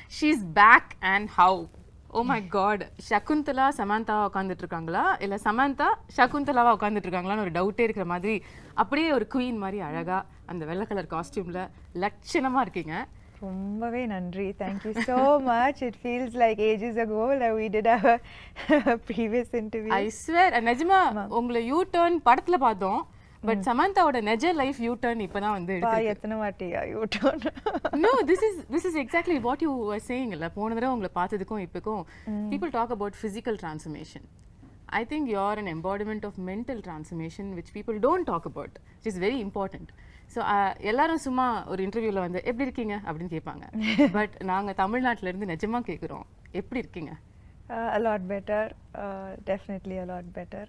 she's back and how? Oh my god, Shakuntala Samantha உட்கார்ந்துட்டு இருக்காங்களா இல்ல Samantha Shakuntalaவா உட்கார்ந்துட்டு இருக்காங்களான்னு ஒரு டவுட்டே இருக்கிற மாதிரி அப்படியே ஒரு குயின் மாதிரி அழகா அந்த வெள்ளை கலர் காஸ்டியூம்ல லட்சணமா இருக்கீங்க. ரொம்பவே நன்றி. Thank you so much. It feels like ages ago that we did our previous interview. I swear, நிஜமா உங்களை யூ டர்ன் படத்துல பார்த்தோம். பட் சமந்தாவோட நெஜ லைஃப் யூ டர்ன் இப்பதான் வந்து எடுத்து எத்தனை வாட்டியா U turn? No, this is exactly what you were saying. இல்ல போன தடவை உங்களை பார்த்ததுக்கும் இப்போக்கும் people talk about physical transformation. I think you're an embodiment of mental transformation which people don't talk about, which is very important. So எல்லாரும் சும்மா ஒரு இன்டர்வியூவில் வந்து எப்படி இருக்கீங்க அப்படின்னு கேட்பாங்க. பட் நாங்கள் தமிழ்நாட்டில் இருந்து நிஜமாக கேட்குறோம், எப்படி இருக்கீங்க? A lot better, definitely a lot better.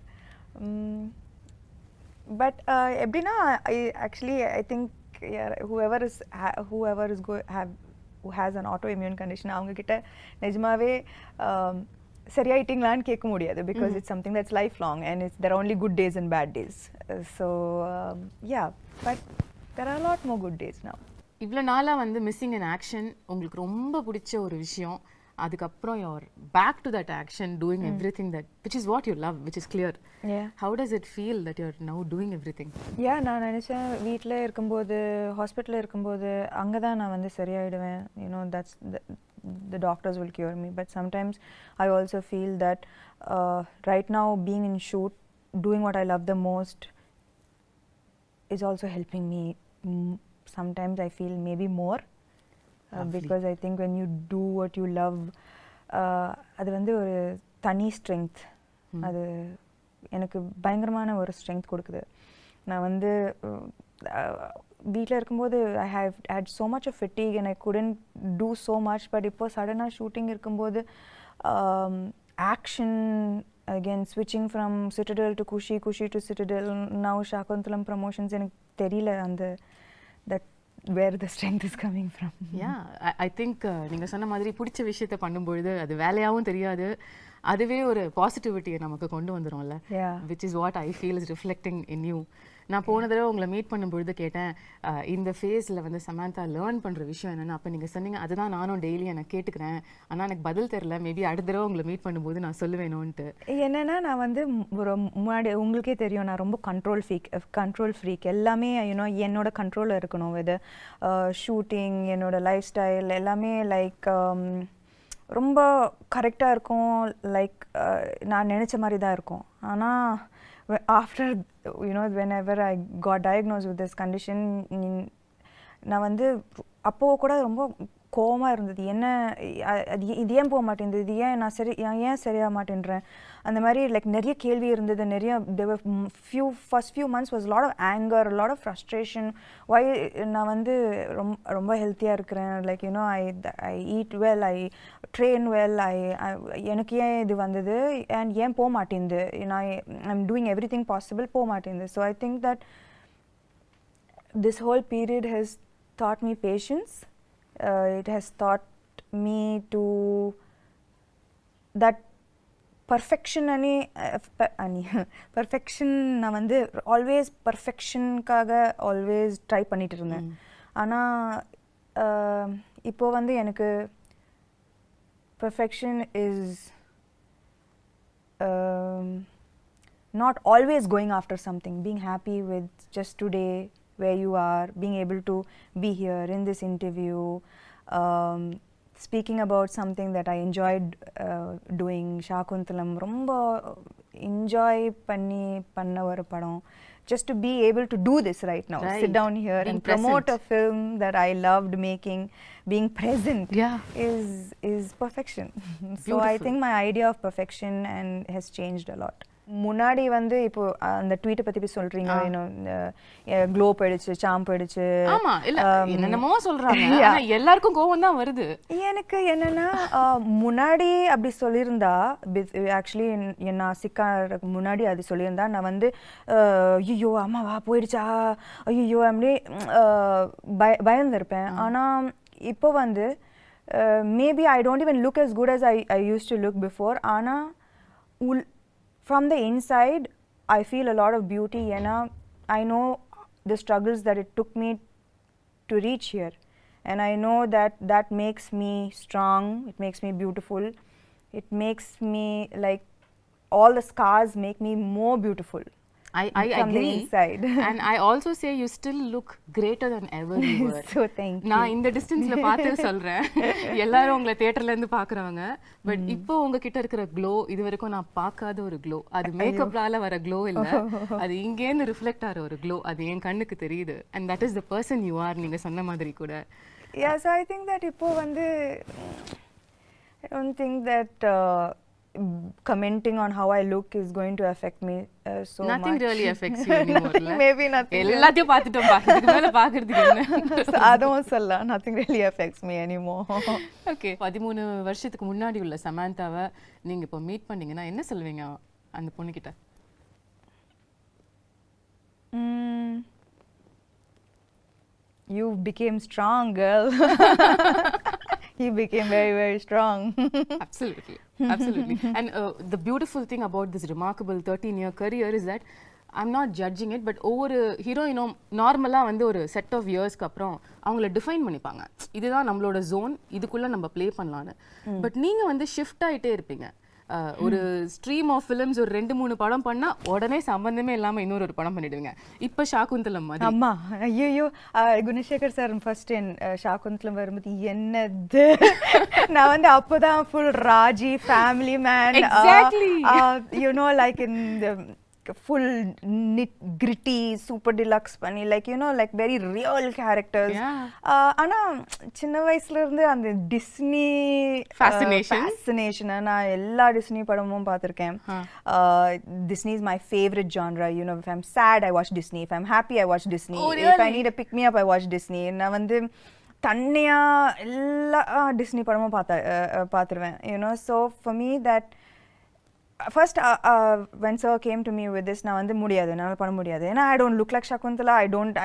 But எப்படின்னா I think whoever who has an autoimmune condition அவங்க கிட்ட நிஜமாவே சரியாயிட்டீங்களான்னு கேட்க முடியாது, because it's something that's lifelong and there are only good days and bad days. So yeah, but there are a lot more good days now. இவ்வளோ நாளாக வந்து missing in action உங்களுக்கு ரொம்ப பிடிச்ச ஒரு விஷயம், அதுக்கப்புறம் you're back to that action doing everything that which is what you love, which is clear. Yeah. How does it feel that you're now doing everything? Yeah, நான் நினைச்சேன் வீட்டில் இருக்கும்போது ஹாஸ்பிட்டலில் இருக்கும்போது அங்கே தான் நான் வந்து சரியாயிடுவேன். You know, that's the doctors will cure me, but sometimes I also feel that right now being in shoot, doing what I love the most is also helping me. Sometimes I feel maybe more because I think when you do what you love, அது வந்து ஒரு தனி strength, அது எனக்கு பயங்கரமான ஒரு strength கொடுக்குது. நான் வந்து வீட்டில் இருக்கும்போது I have had so much of fatigue and I couldn't do so much, but இப்போ சடனாக ஷூட்டிங் இருக்கும்போது action, again switching from Citadel to Kushi to Citadel, now Shakuntalam promotions, எனக்கு தெரியல அந்த that where the strength is coming from. Yeah, I think நீங்க சொன்ன மாதிரி பிடிச்ச விஷயத்தை பண்ணும்பொழுது அது வேலையாகவும் தெரியாது, அதுவே ஒரு பாசிட்டிவிட்டியை நமக்கு கொண்டு வந்துடும்ல. which is what I feel is reflecting in you. நான் போன தடவை உங்களை மீட் பண்ணும்பொழுது கேட்டேன் இந்த ஃபேஸில் வந்து சமந்தா லேர்ன் பண்ணுற விஷயம் என்னென்னு. அப்போ நீங்கள் சொன்னீங்க அதுதான் நானும் டெய்லி எனக்கு கேட்டுக்கிறேன், ஆனால் எனக்கு பதில் தெரில, மேபி அடுத்த தடவை உங்களை மீட் பண்ணும்போது நான் சொல்லுவேணும்ன்ட்டு. என்னென்னா நான் வந்து ஒரு முன்னாடி உங்களுக்கே தெரியும் நான் ரொம்ப கண்ட்ரோல் ஃப்ரீக், எல்லாமே யூனோ என்னோட கண்ட்ரோலில் இருக்கணும். வித் ஷூட்டிங், என்னோட லைஃப் ஸ்டைல் எல்லாமே லைக் ரொம்ப கரெக்டாக இருக்கும், லைக் நான் நினச்ச மாதிரி தான் இருக்கும். ஆனால் after whenever I got diagnosed with this condition, நான் வந்து அப்போது கூட ரொம்ப கோவமாக இருந்தது. என்ன இது ஏன் போக மாட்டேங்குது, இது ஏன் நான் ஏன் சரியாக மாட்டேன்றேன், அந்த மாதிரி லைக் நிறைய கேள்வி இருந்தது. நிறைய first few months was a lot of anger, a lot of frustration. why நான் வந்து ரொம்ப ஹெல்த்தியாக இருக்கிறேன், like you know I eat well, I train well, எனக்கு ஏன் இது வந்தது and ஏன் போக மாட்டேங்குது, I'm doing everything possible, போக மாட்டேங்குது. So I think that this whole period has taught me patience. It has taught me to that perfection perfection நான் வந்து ஆல்வேஸ் பர்ஃபெக்ஷனுக்காக ஆல்வேஸ் ட்ரை பண்ணிட்டு இருந்தேன். ஆனால் இப்போ வந்து எனக்கு perfection is not always going after something, being happy with just today where you are, being able to be here in this interview, speaking about something that I enjoyed doing. Shakuntalam romba enjoy panna oru padam, just to be able to do this right now, sit down here being and promote a film that I loved making, being present is perfection. So I think my idea of perfection has changed a lot. முன்னாடி வந்து இப்போ அந்த ட்வீட்டை பத்தி சொல்றீங்க, glow போயிடுச்சு, சாம் போயிடுச்சு, ஆமா இல்ல என்னென்னமோ சொல்றாங்க, ஆனா எல்லாருக்கும் கோவம் தான் வருது. எனக்கு என்னன்னா முன்னாடி அப்படி சொல்லியிருந்தா, ஆக்சுவலி நான் சிக்காருக்கு முன்னாடி அது சொல்லியிருந்தா நான் வந்து ஐயோ அம்மாவா போயிடுச்சா ஐயோ அப்படி பயந்துருப்பேன். ஆனால் இப்போ வந்து maybe I don't even look as good as I used to look before. ஆனால் from the inside I feel a lot of beauty, and I know the struggles that it took me to reach here, and I know that makes me strong, it makes me beautiful, it makes me like all the scars make me more beautiful. I from the agree. inside. And I also say you still look greater than ever you were. So thank you. நான் இந்த டிஸ்டன்ஸ்ல பார்த்து சொல்றேன். எல்லாரும் உங்களை தியேட்டர்ல இருந்து பார்க்கறாங்க. பட் இப்போ உங்ககிட்ட இருக்கிற க்ளோ இதுவரைக்கும் நான் பார்க்காத ஒரு க்ளோ. அது மேக்கப்லால வர க்ளோ இல்ல. அது இங்க இருந்து ரிஃப்ளெக்ட் ஆற ஒரு க்ளோ. அது என் கண்ணுக்கு தெரியுது. And that is the person you are நீங்க சொன்ன மாதிரி கூட. Yeah, so I think that இப்போ வந்து I don't think that commenting on how I look is going to affect me so Nothing much. Nothing really affects you anymore. Maybe nothing. எல்லாத்தையும் பார்த்துட்டோம் இதுக்கு மேல பார்க்கிறதுக்கு என்ன? அதுவும் சொல்ல nothing really affects me anymore. Okay. 13 வருஷத்துக்கு முன்னாடி உள்ள சமந்தாவை நீங்க இப்போ மீட் பண்ணீங்கன்னா என்ன சொல்வீங்க அந்த பொண்ணு கிட்ட? You became strong, girl. He became very, very strong. Absolutely. Absolutely. And the beautiful thing about this remarkable 13-year career is that I'm not judging it, but ஒவ்வொரு ஹீரோயினும் நார்மலாக வந்து ஒரு செட் ஆஃப் இயர்ஸ்க்கு அப்புறம் அவங்கள டிஃபைன் பண்ணிப்பாங்க. இதுதான் நம்மளோட ஜோன், இதுக்குள்ளே நம்ம ப்ளே பண்ணலான்னு. பட் நீங்கள் வந்து ஷிஃப்ட் ஆகிட்டே இருப்பீங்க. ஒரு ஸ்ட்ரீம் ஆஃப் ஃபிலிம்ஸ் ஒரு 2-3 படம் பண்ணா உடனே சம்பந்தமே இல்லாம இன்னொரு படம் பண்ணிடுவீங்க. இப்ப ஷாகுந்தலம் மாதிரி. அம்மா ஐயோ குணசேகர் சார் ஃபர்ஸ்ட் ஷாகுந்தலம் வரும்போது என்னது நான் வந்து அப்போதான் full Raji family man you know like in the full gritty super deluxe பண்ணி like you know like very real characters. ஆனா சின்ன வயசுல இருந்து அந்த டிஸ்னி fascination நான் எல்லா டிஸ்னி படமும் பார்த்திருக்கேன். Disney is my favorite genre. You know, if I'm sad I watch Disney, if I'm happy I watch Disney. Oh, really? If I need a pick me up I watch Disney. நான் வந்து தன்னியா எல்லா Disney படமும் பார்த்துருவேன். You know, so for me that first when sir came to me with this நான் வந்து முடியாது என்னால பண்ண முடியாது ஏன்னா I don't look like Shakuntala,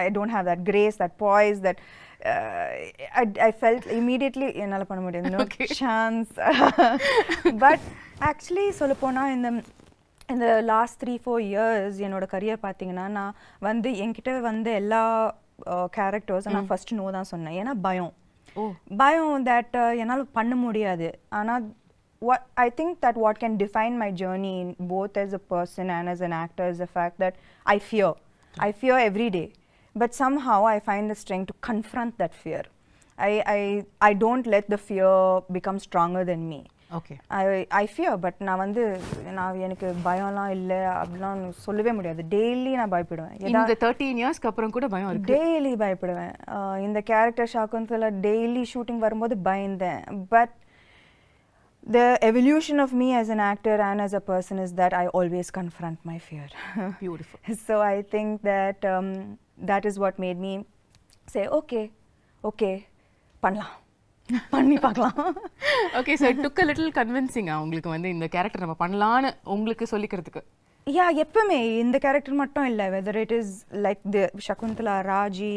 I don't have that grace, that poise, that I felt immediately என்னால பண்ண முடியாது, no chance. But actually சொல்ல போனா in the last 3-4 years என்னோட கரியர் பார்த்தீங்கன்னா நான் வந்து என்கிட்ட வந்து எல்லா கேரக்டர்ஸ் நான் ஃபர்ஸ்ட் நோ தான் சொன்னேன். ஏன்னா பயம் that என்னால பண்ண முடியாது. ஆனா what I think that what can define my journey both as a person and as an actor is the fact that I fear every day, but somehow I find the strength to confront that fear. I don't let the fear become stronger than me. Okay. I fear, but நான் வந்து நான் எனக்கு பயம்லாம் இல்ல அப்படிலாம் சொல்லவே முடியாது. Daily நான் பயப்படுவேன். இந்த 13 இயர்ஸ்க்கு அப்புறம் கூட பயம் இருக்கு. டெய்லி பயப்படுவேன். இந்த கேரக்டர் ஷாகுந்தலா டெய்லி ஷூட்டிங் வரும்போது பயந்தேன். But the evolution of me as an actor and as a person is that I always confront my fear. Beautiful. So I think that that is what made me say okay பண்ணலாம் பண்ணி பார்க்கலாம். Okay, so it took a little convincing உங்களுக்கு வந்து இந்த character நம்ம பண்ணலாம்னு உங்களுக்கு சொல்லிக்கிறதுக்கு. எப்பவுமே இந்த கேரக்டர் மட்டும் இல்ல, whether it is like the Shakuntala, Raji,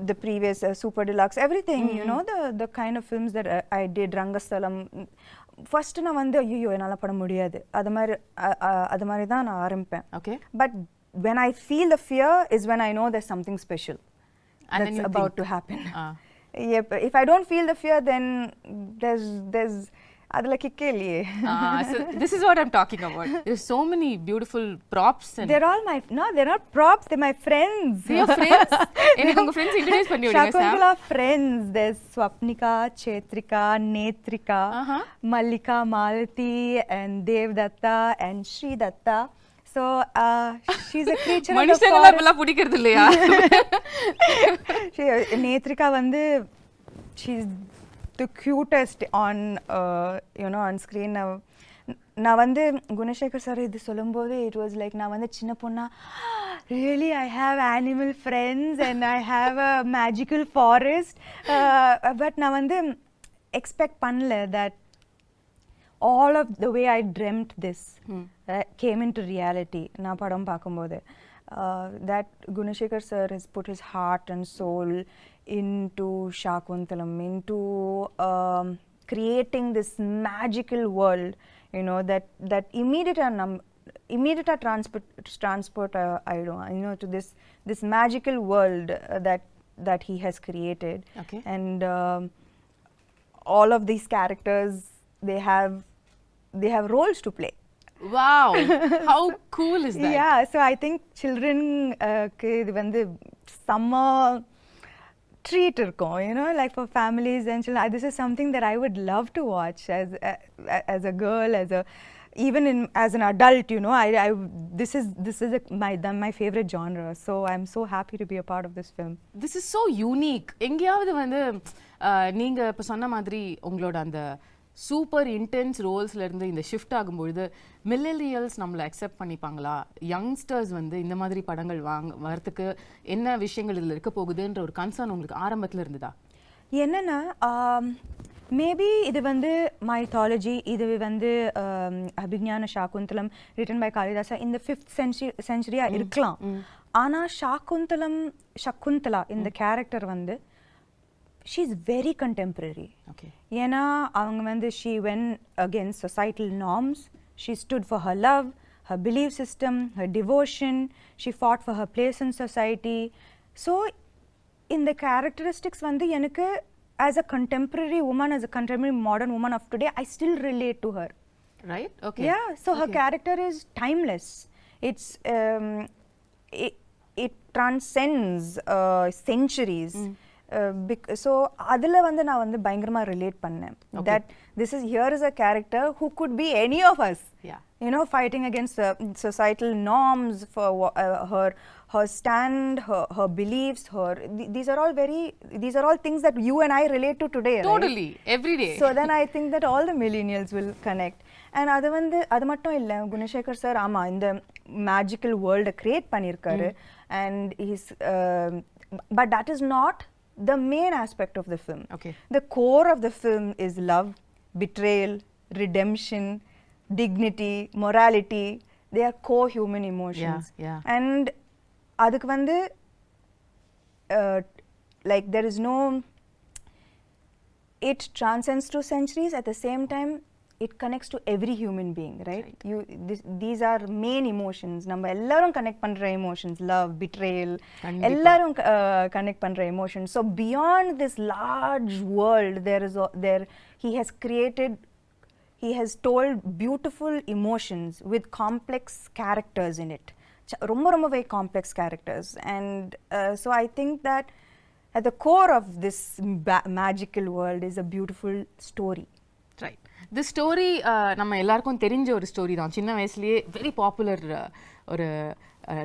the previous super deluxe, everything, you know, the kind of films that I did, Rangastalam, first நான் வந்து ஐயோ என்னால பண்ண முடியாது அது மாதிரி தான் நான் ஆரம்பிப்பேன். Okay. But when I feel the fear is when I know there's something special and that's about to happen. If I don't feel the fear, then there's adla kikke liye. So this is what I'm talking about. There's so many beautiful props and they're all they're not props, they're my friends. Your friends? எனக்கு உங்க friends introduce பண்ணி விடுங்க sir. Shakuntala friends, there's Swapnika, Chetrika, Netrika, Mallika, Malati, and Devdatta and Sri Datta. So she's a creature of the forest. மனுஷங்கள பல பிடிக்கிறது இல்லையா? Netrika வந்து she's the cutest on you know on screen. நான் வந்து Gunasekar sir இது சொல்லும்போது it was like நான் வந்து சின்ன பொண்ணா really I have animal friends and I have a magical forest, but நான் வந்து expect பண்ணல that all of the way I dreamt this came into reality. நான் படம் பார்க்கும்போது that Gunashekar sir has put his heart and soul into Shakuntalam, into creating this magical world, you know, that immediate transport I don't, you know, to this magical world that that he has created. Okay. And all of these characters, they have roles to play. Wow, how cool is that? Yeah, so I think children இது வந்து summer treat இருக்கும், you know, like for families and children. This is something that I would love to watch as a girl, even as an adult, you know. This is my favorite genre, so I'm so happy to be a part of this film. This is so unique. எங்கயாவது வந்து நீங்க இப்ப சொன்ன மாதிரி உங்களோட அந்த super intense ரோல்ஸ்ல இருந்து இந்த ஷிஃப்ட் ஆகும்பொழுது மில்லேனியல்ஸ் நம்மளை அக்செப்ட் பண்ணிப்பாங்களா, யங்ஸ்டர்ஸ் வந்து இந்த மாதிரி படங்கள் வரதுக்கு என்ன விஷயங்கள் இதில் இருக்க போகுதுன்ற ஒரு கன்சர்ன் உங்களுக்கு ஆரம்பத்தில் இருந்ததா? என்னன்னா மேபி இது வந்து மைத்தாலஜி, இது வந்து அபிஞான சாகுந்தலம் ரிட்டன் பை காளிதாசா இந்த 5th century இருக்கலாம். ஆனால் சகுந்தலா இந்த கேரக்டர் வந்து she is very contemporary. Okay. ஏன்னா அவங்க வந்து she went against societal norms. She stood for her love, her belief system, her devotion. She fought for her place in society. So in the characteristics வந்து எனக்கு as a contemporary woman, as a contemporary modern woman of today, I still relate to her. Right? Okay. Yeah, so her character is timeless. It's it transcends centuries. So adila vandu na vandu bayangarama relate pannen, that here is a character who could be any of us. Yeah. You know, fighting against societal norms for her stand, her beliefs, these are all things that you and I relate to today. Totally, right? every day. So then I think that all the millennials will connect. And அது மட்டும் இல்ல, Gunasekar sir ஆமா இந்த magical world create பண்ணிருக்காரு. And but that is not the main aspect of the film. Okay. The core of the film is love, betrayal, redemption, dignity, morality. They are core human emotions. Yeah. And adukku vandu like there is no, it transcends through centuries. At the same time, it connects to every human being, right? These are main emotions. நம்ம எல்லாரும் connect பண்ற emotions, love, betrayal, எல்லாரும் connect பண்ற emotions. So beyond this large world, he has told beautiful emotions with complex characters in it. ரொம்ப very complex characters. And so I think that at the core of this magical world is a beautiful story. Right. The story நம்ம எல்லாருக்கும் தெரிஞ்ச ஒரு story தான். சின்ன வயசுலயே very popular ஒரு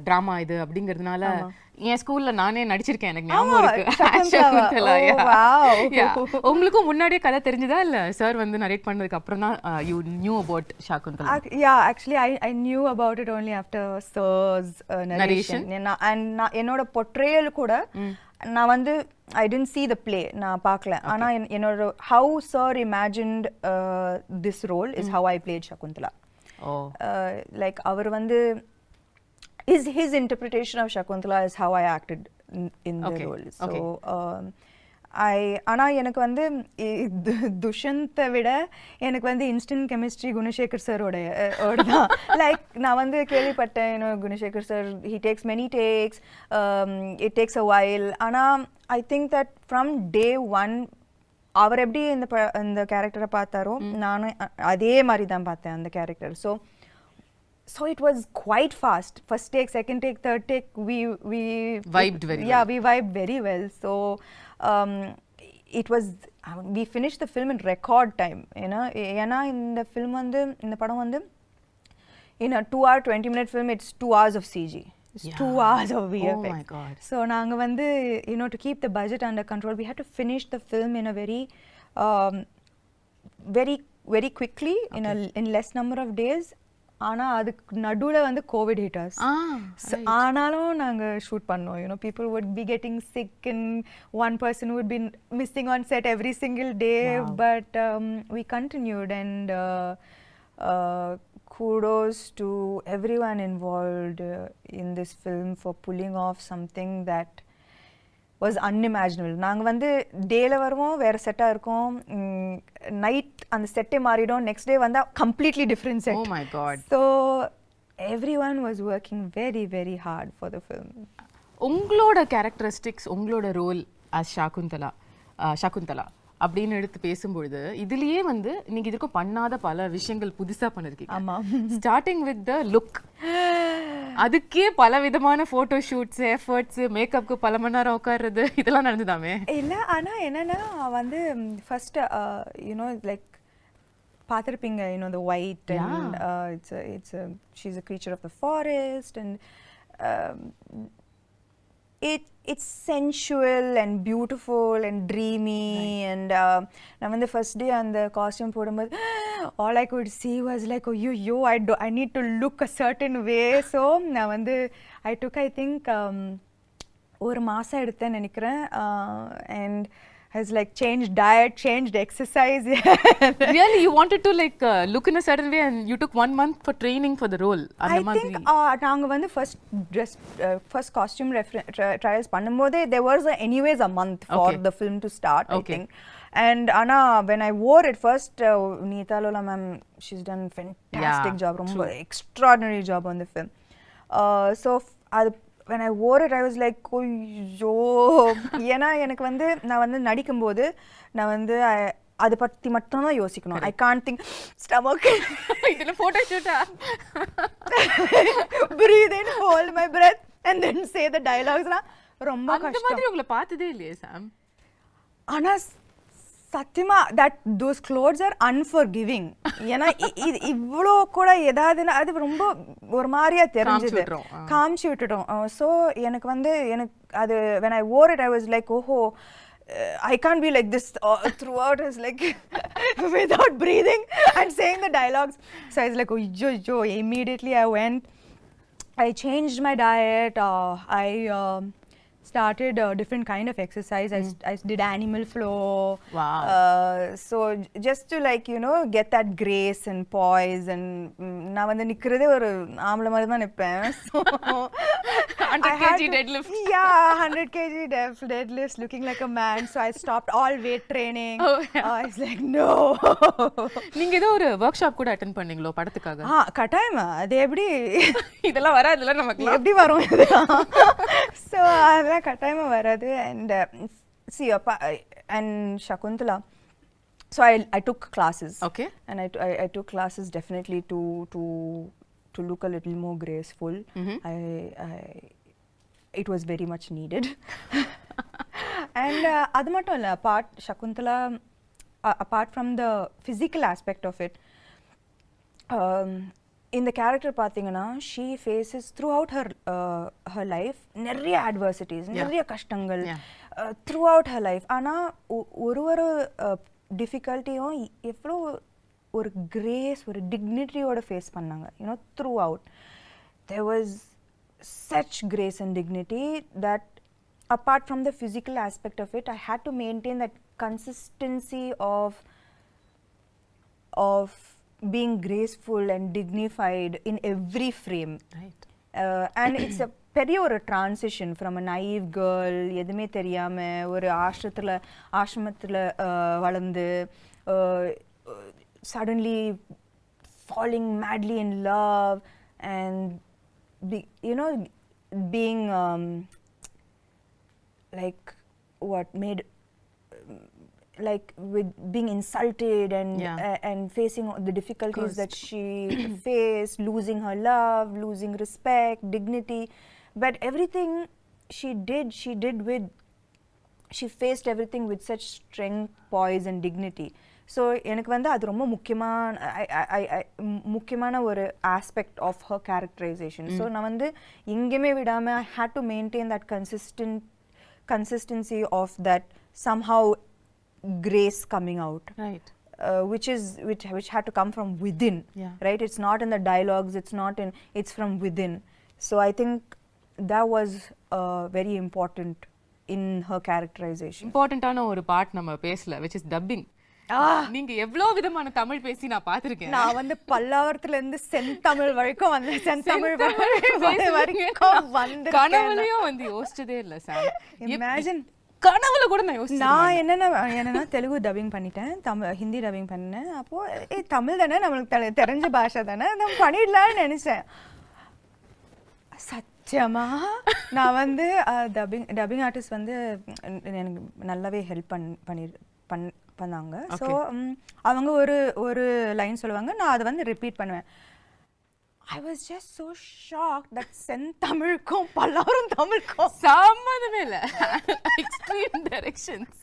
drama இது அப்படிங்கிறதுனால என் ஸ்கூல்ல நானே நடிச்சிருக்கேன், எனக்கு ஞாபகம் இருக்கு. உங்களுக்கும் முன்னாடியே கதை தெரிஞ்சதா இல்ல சார் வந்து நரேட் பண்ணதுக்கு அப்புறம் தான் you knew about Shakuntala? Yeah, actually I knew about it only after sir's narration. And என்னோட portrayal கூட நான் வந்து I didn't see the play, நான் பார்க்கல. ஆனா என்னோட how sir imagined this role is how I played Shakuntala. Like அவர் வந்து his interpretation of Shakuntala is how I acted in the role. So ஆனா எனக்கு வந்து துஷந்தை விட எனக்கு வந்து இன்ஸ்டன்ட் கெமிஸ்ட்ரி குணசேகர் சாரோட தான். லைக் நான் வந்து கேள்விப்பட்டேன், Gunasekar sir he takes many takes, it takes a while. ஆனா I think that from day one அவர் எப்படி இந்த கேரக்டரை பார்த்தாரோ நானும் அதே மாதிரி தான் பார்த்தேன் அந்த character. So it was quite fast. First take, second take, third take, we vibed very well. Yeah, we vibed very well. So it was, we finished the film in record time, you know. ஏன்னா இந்த film வந்து இந்த படம் வந்து in a 2 hour 20-minute film, it's 2 hours of CG. It's 2 hours of VFX. Oh my God. So நாங்க வந்து, you know, to keep the budget under control, we had to finish the film in a very quickly, in less number of days. ஆனா அதுக்கு நடுவுல வந்து Covid hit us. ஆனாலும் நாங்க shoot பண்ணோம். You know, people would be getting sick and one person would be missing on set every single day. Wow. But we continued, and kudos to everyone involved in this film for pulling off something that was unimaginable. நாங்க வந்து டேல வருவோம், வேற செட்டா இருக்கும், night அந்த செட்டே மாறிடும், நெக்ஸ்ட் டே வந்தா completely different set. Oh my God. So everyone was working very hard for the film. உங்களோட கேரக்டரிஸ்டிக்ஸ், உங்களோட ரோல் அஸ் சகுந்தலா அப்படின்னு எடுத்து பேசும்பொழுது இதுலயே வந்து நீங்க இதுக்கும் பண்ணாத பல விஷயங்கள் புதுசா பண்ணிருக்கீங்க. ஆமா. ஸ்டார்டிங் வித் த லுக், அதுக்கே பல விதமான போட்டோ ஷூட்ஸ், எஃபர்ட்ஸ், மேக்கப்க்கு பல மணி நேரம் உட்கார்றது இதெல்லாம் நடந்துதாமே? இல்ல, ஆனா என்னன்னா வந்து ஃபர்ஸ்ட் லைக் பார்த்திருப்பீங்க, the white and she's a creature of the forest and it's sensual and beautiful and dreamy, right. And நான் வந்து first day அந்த costume போடும்போது all I could see was like, oh yo I need to look a certain way. So நான் வந்து I took I think ஒரு மாசம் எடுத்தேன்னு நினைக்கிறேன். And has like changed diet, changed exercise. Really, you wanted to like look in a certain way and you took 1 month for training for the role? I think நாங்க வந்து first costume trials பண்ணும்போது there was anyways a month for the film to start, I think. And Anna, when I wore it first, Neeta Lola ma'am, she's done fantastic job, ரொம்ப extraordinary job on the film. So when I wore it, I was like, ஐயோ, ஏன்னா எனக்கு வந்து நான் வந்து நடிக்கும்போது நான் வந்து அதை பற்றி மட்டும் தான் யோசிக்கணும். I can't think stomach, இதில் photo ஷூட்டா, breathe in, hold my breath and then say the dialogues. ரொம்ப கஷ்டம். அந்த மாதிரி உங்களை பார்த்ததே இல்லையே சாம். ஆனா சத்தியமா those clothes are unforgiving. ஏன்னா இவ்வளோ கூட ஏதாவதுன்னா அது ரொம்ப ஒரு மாதிரியா தெரிஞ்சது, காமிச்சு விட்டுட்டோம். ஸோ எனக்கு வந்து அது when I wore it I was like, oh I can't be like this throughout. It's like without breathing and saying the dialogues. So I was like, oh immediately I went, I changed my diet, I started a different kind of exercise. I did animal flow. Wow. So just to like get that grace and poise, and நான் வந்து நிக்கிறதே ஒரு ஆம்பளை மாதிரி தான் நிப்பேன். So 100 kg deadlift. Yeah, 100 kg deadlifts, looking like a man. So I stopped all weight training. I was like, no. நீங்க ஏதோ ஒரு work shop கூட அட்டெண்ட் பண்ணீங்களோ படத்துக்காக? கட்டாயமா. அது எப்படி இதெல்லாம் வராதுல நமக்கு, எப்படி வரும் இதெல்லாம்? So அதெல்லாம் கட்டாயமா வராது. And see and Shakuntala, so I took classes. Okay. And I took classes definitely to look a little more graceful. It was very much needed. And அது மட்டும் இல்ல, Shakuntala, apart from the physical aspect of it, in the character பாத்தீங்கன்னா she faces throughout her life நிறைய adversities, நிறைய கஷ்டங்கள் throughout her life. ஆனா ஒரு டிஃபிகல்ட்டியும் எவ்வளோ ஒரு கிரேஸ், ஒரு டிக்னிட்டியோட ஃபேஸ் பண்ணாங்க. throughout there was such grace and dignity that apart from the physical aspect of it, I had to maintain that consistency of being graceful and dignified in every frame. Right. And it's a பெரிய ஒரு transition from a naive girl, எதுவுமே தெரியாம ஒரு ஆசிரமத்தில் வளர்ந்து suddenly falling madly in love and being like what made like with being insulted and facing the difficulties that she faced, losing her love, losing respect, dignity, but everything she faced everything with such strength, poise and dignity. So எனக்கு வந்து அது ரொம்ப முக்கியமான ஒரு aspect of her characterization. So நான் வந்து எங்கேயுமே விடாம I had to maintain that consistency of that somehow grace coming out, right? Which had to come from within, right? It's not in the dialogues, it's from within. So I think that was very important in her characterization. Important ஆன ஒரு part நம்ம பேசல, which is dubbing. நீங்க எவ்வளவு விதமான தமிழ் பேசி நான் பார்த்திருக்கேன். நான் வந்து பல்லாவரத்துல இருந்து செந்தமிழ் வரைக்கும் வந்து செந்தமிழ் வரைக்கும் வந்து கனவுலயும் வந்து யோசிச்சதே இல்ல சார். இமேஜின் கனவுல கூட நான் யோசிச்சேன். நான் என்னன்னா தெலுங்கு டப்பிங் பண்ணிட்டேன், ஹிந்தி டப்பிங் பண்ணேன். அப்போ தமிழ் தானே நம்மளுக்கு தெரிஞ்ச பாஷை தானே, நம்ம பண்ணிடலாம்னு நினைச்சேன். சத்தியமா நான் வந்து டப்பிங் ஆர்டிஸ்ட் வந்து எனக்கு நல்லாவே ஹெல்ப் பண்ணாங்க. ஸோ அவங்க ஒரு லைன் சொல்லுவாங்க, நான் அதை வந்து ரிப்பீட் பண்ணுவேன். I was just so shocked that செந்தமிழுக்கும் பல்லாரும் தமிழுக்கும் சம்மந்தமே இல்ல. Extreme directions.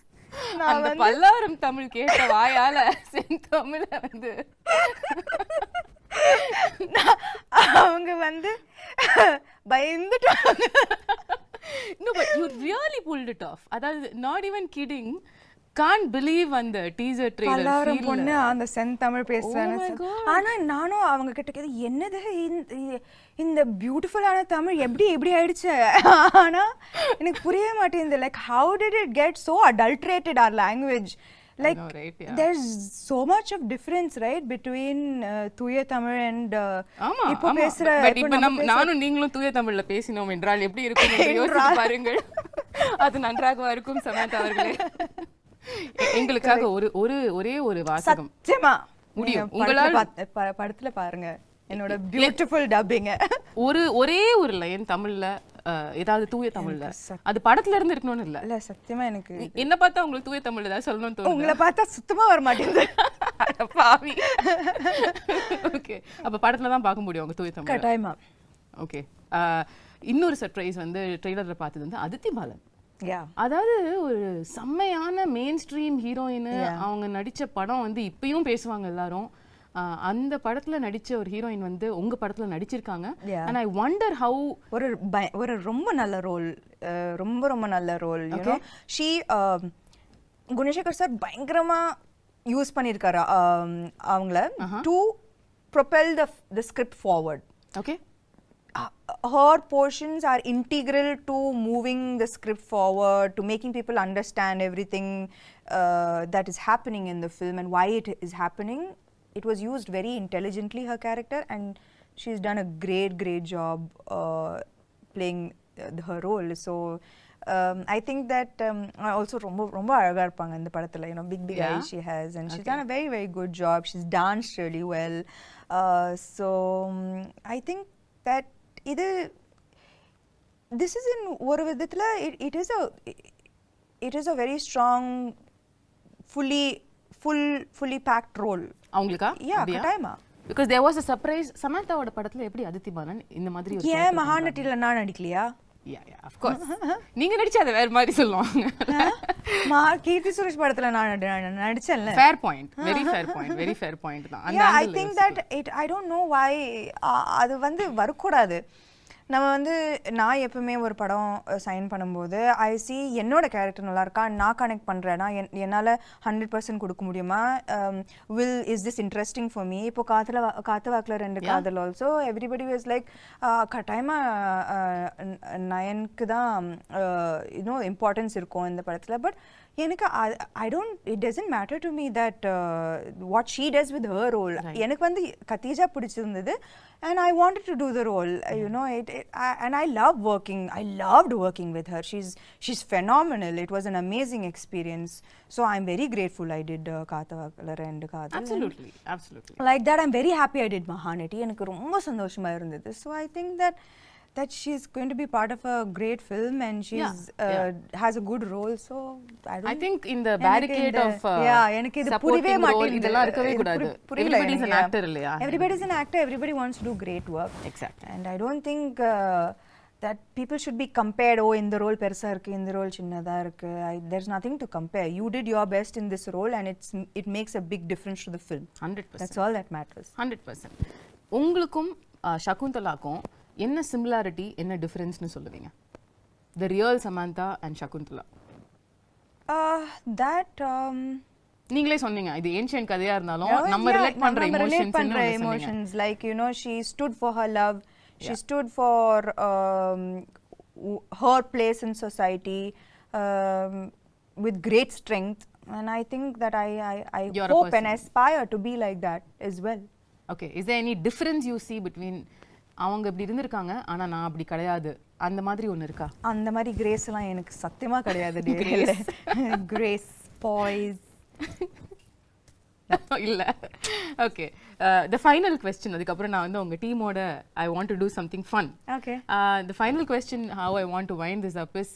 அந்த பல்லாரும் தமிழ் கேட்ட வாயால செந்தமிழ வந்து அவங்க வந்து பயந்துட்டாங்க. No, but you really pulled it off. அதாவது not even kidding. Can't believe அந்த டீசர் ட்ரெய்லர் பல்லாரம் பொண்ணு அந்த செந்தமிழ் பேசுறாங்க. ஆனா நானும் அவங்க கிட்ட கேது என்னது இந்த பியூட்டிஃபுல்லான தமிழ் எப்படி ஆயிடுச்சு. ஆனா எனக்கு புரிய மாட்டேங்குது. Like how did it get so adulterated our language? Like there's so much of difference, right, between தூய தமிழ் and இப்போ பேசுற. இப்போ நானும் நீங்களும் தூய தமிழ்ல பேசினோம் என்றால் எப்படி இருக்கும் என்று யோசித்து பாருங்கள். அது நன்றாக இருக்கும் சமந்தா அவர்களே. எங்களுக்காக ஒரே ஒரு வாசகம் சத்தியமா முடியும் உங்களால படத்துல பாருங்க என்னோட பியூட்டிஃபுல் டப்பிங். ஒரே ஒரு லைன் தமிழ்ல ஏதாவது தூய தமிழ்ல அது படத்துல இருந்து இருக்கணும்னு இல்ல. சத்தியமா எனக்கு என்ன பார்த்தா உங்களுக்கு தூய தமிழ்ல ஏதாவது சொல்லணும்னு தோணுது? உங்களை பார்த்தா சுத்தமா வர மாட்டேங்குது. பாவி. ஓகே, அப்ப படத்துல தான் பார்க்க முடியும் உங்க தூய தமிழ். கட்டாயமா. ஓகே, இன்னொரு சர்ப்ரைஸ் வந்து ட்ரெய்லர்ல பார்த்தது வந்து அதித்தி பாலன். அதாவது ஒரு செம்மையான மெயின் ஸ்ட்ரீம் ஹீரோயின். அவங்க நடிச்ச படம் வந்து இப்பயும் பேசுவாங்க எல்லாரும். அந்த படத்துல நடிச்ச ஒரு ஹீரோயின் வந்து உங்க படத்துல நடிச்சிருக்காங்க. and I wonder how ஒரு ரொம்ப நல்ல ரோல், ரொம்ப நல்ல role. you know she Gunasekar sir பயங்கரமா யூஸ் பண்ணிருக்காரு அவங்கள to propel the script forward. okay, her portions are integral to moving the script forward, to making people understand everything that is happening in the film and why it is happening. It was used very intelligently, her character, and she's done a great job playing her role. So I think that also ரொம்ப அழகா இருப்பாங்க இந்த படத்துல. You know, big eyes she has, and she's done a very good job. She's danced really well. So I think that this is in ஒரு விதத்துல it is a very strong fully packed role. அவங்களுக்கா? கட்டாயமா. because there was a surprise. சமந்தாவோட படத்துல எப்படி அதித்தி பாலன் இந்த மாதிரி ஒரு ஏன் மகாநட்டில நான் நடிக்கலையா? yeah of course. நீங்க நடிச்சா அது வேற மாதிரி சொல்லுவாங்க. கீர்த்தி சுரேஷ் படத்துல நான் நடிச்சேன்ல. fair point, very fair point தான். I think that I don't know why அது வந்து வரக்கூடாது. நம்ம வந்து நான் எப்பவுமே ஒரு படம் சைன் பண்ணும்போது ஐ சி என்னோட கேரக்டர் நல்லா இருக்கா, நான் கனெக்ட் பண்ணுறேன்னா என்னால் 100% கொடுக்க முடியுமா, is this interesting for me. இப்போ காத்து வாக்கில் 2 காதல் ஆல்சோ எவ்ரிபடி வாஸ் லைக் கட்டாயமாக நயனுக்கு தான் இம்பார்ட்டன்ஸ் இருக்கும் இந்த படத்தில். பட் எனக்கு it doesn't matter to me that what she does with her role. எனக்கு வந்து கத்தீஜா பிடிச்சிருந்தது and I wanted to do the role. You know, and I loved working with her. She's phenomenal. It was an amazing experience. So I'm very grateful I did Kaathavakkalar and Kaadhal. Absolutely. Like that, I'm very happy I did Mahanati. எனக்கு ரொம்ப சந்தோஷமா இருந்தது. So I think that she's going to be part of a great film and she's has a good role. So I think in the barricade of எனக்கு இது புரியவே மாட்டேங்குது. இதெல்லாம் இருக்கவே கூடாது. Everybody is an actor இல்லையா? Everybody is an actor. Everybody wants to do great work. Exactly. And I don't think that people should be compared. இந்த role பெருசா இருக்கு, இந்த ரோல் சின்னதா இருக்கு. There's nothing to compare. You did your best in this role and it makes a big difference to the film. 100%. That's all that matters. 100%. உங்களுக்கும் சகுந்தலாக்கும் என்ன similarity, என்ன டிஃபரன்ஸ்னு சொல்லுவீங்க? The real Samantha and Shakuntala. நீங்களே சொன்னீங்க இது ancient கதையா இருந்தாலும் நம்ம ரிலேட் பண்ற emotions like you know she stood for her love, she stood for her place in society with great strength, and I think that I hope and aspire to be like that as well. Okay, is there any difference you see between அவங்க இப்படி இருந்திருக்காங்க ஆனா நான் அப்படி கிடையாது, அந்த மாதிரி ஒன்று இருக்கா? அந்த மாதிரி கிரேஸ் எல்லாம் எனக்கு சத்தியமா கிடையாது. கிரேஸ் பாய்ஸ் இல்ல. ஓகே, the final question, அதுக்கப்புறம் நான் வந்து உங்க டீமோட I want to do something fun. Okay. The final question how I want to wind this up is,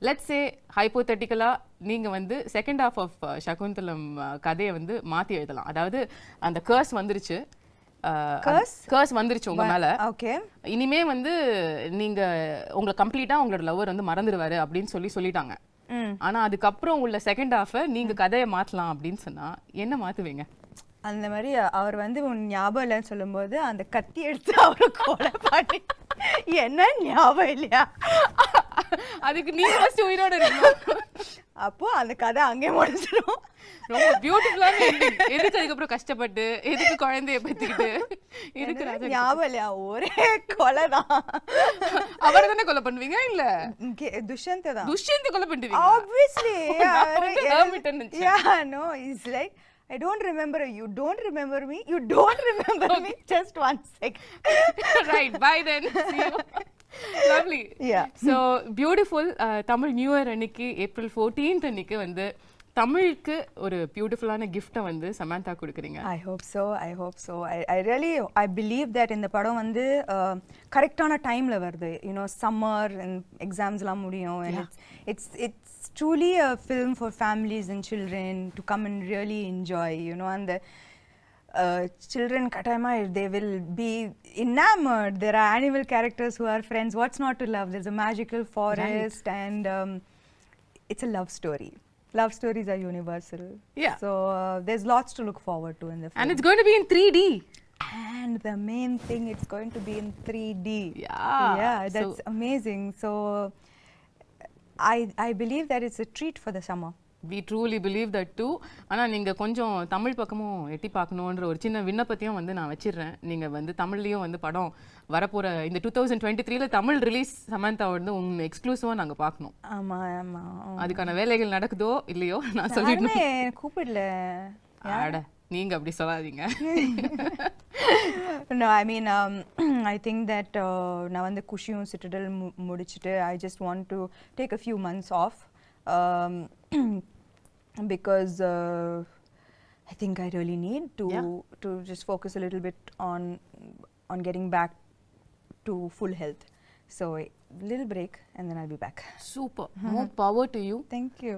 let's say hypothetically நீங்க வந்து செகண்ட் ஹாஃப் ஆஃப் சகுந்தலம் கதையை வந்து மாத்தி எழுதலாம். அதாவது அந்த கர்ஸ் வந்துருச்சு, கர்ஸ் வந்துருச்சு உங்க மேல. ஓகே. இனிமே வந்து நீங்க உங்களை கம்ப்ளீட்டா உங்களோட லவர் வந்து மறந்துடுவாரு அப்படின்னு சொல்லிட்டாங்க. ஆனா அதுக்கப்புறம் உள்ள செகண்ட் ஹாஃப நீங்க கதையை மாத்தலாம் அப்படின்னு சொன்னா என்ன மாத்துவீங்க? அந்த மாதிரி அவர் வந்து உன் ஞாபகம் இல்லைன்னு சொல்லும்போது அந்த கத்தி எடுத்து அவரை கொலை பண்ணி என்ன ஞாபகம் இல்லையா, அதுக்கு நீங்க ஃபர்ஸ்ட் உயிரோட இருக்கணும். அப்போ அந்த கதை அங்கே முடிஞ்சிடும். ரொம்ப பியூட்டிஃபுல்லான எண்டிங். எதுக்கு அதுக்கப்புறம் கஷ்டப்பட்டு எதுக்கு குழந்தைய பத்திக்கிட்டு எதுக்கு ராஜா ஞாபகம் இல்லையா, ஒரே கொலை தான். அவரை தானே கொலை பண்ணுவீங்க? இல்ல துஷ்யந்த் தான். துஷ்யந்த் கொலை பண்ணுவீங்க? Obviously. Yeah, no, it's like I don't remember you. You don't remember me. You don't remember me. Just 1 second. Right. Bye then. See you. Lovely. Yeah. So beautiful. Tamil New Year அன்னைக்கு April 14th அன்னைக்கு வந்து தமிழுக்கு ஒரு பியூட்டிஃபுல்லான கிஃப்ட்டை வந்து சமந்தா கொடுக்குறீங்க. I hope so. I really believe that இந்த படம் வந்து கரெக்டான டைம்ல வருது. You know, summer and examsலாம் முடியும். And it's truly a film for families and children to come and really enjoy. You know, and the children katayama, they will be enamored. There are animal characters who are friends. What's not to love? There's a magical forest, right. And it's a love story. Love stories are universal. Yeah. So there's lots to look forward to in the film. And it's going to be in 3D. And the main thing, it's going to be in 3D. Yeah. That's amazing. So I believe that it's a treat for the summer. We truly believe that too. ஆனால் நீங்கள் கொஞ்சம் தமிழ் பக்கமும் எட்டி பார்க்கணுன்ற ஒரு சின்ன விண்ணப்பத்தையும் வந்து நான் வச்சிடுறேன். நீங்கள் வந்து தமிழ்லேயும் வந்து படம் வரப்போகிற இந்த 2023 தமிழ் ரிலீஸ் சமந்தா வந்து உங்கள் எக்ஸ்க்ளூசிவாக நாங்கள் பார்க்கணும். ஆமாம். அதுக்கான வேலைகள் நடக்குதோ இல்லையோ நான் சொல்லிடுறேன். கூப்பிடல. ஆட நீங்கள் அப்படி சொல்லாதீங்க. No, I mean, I think that நான் வந்து குஷியும் சிட்டடல் முடிச்சுட்டு I just want to take a few months off. Because I think I really need to just focus a little bit on getting back to full health. So a little break and then I'll be back. Super. More power to you. Thank you.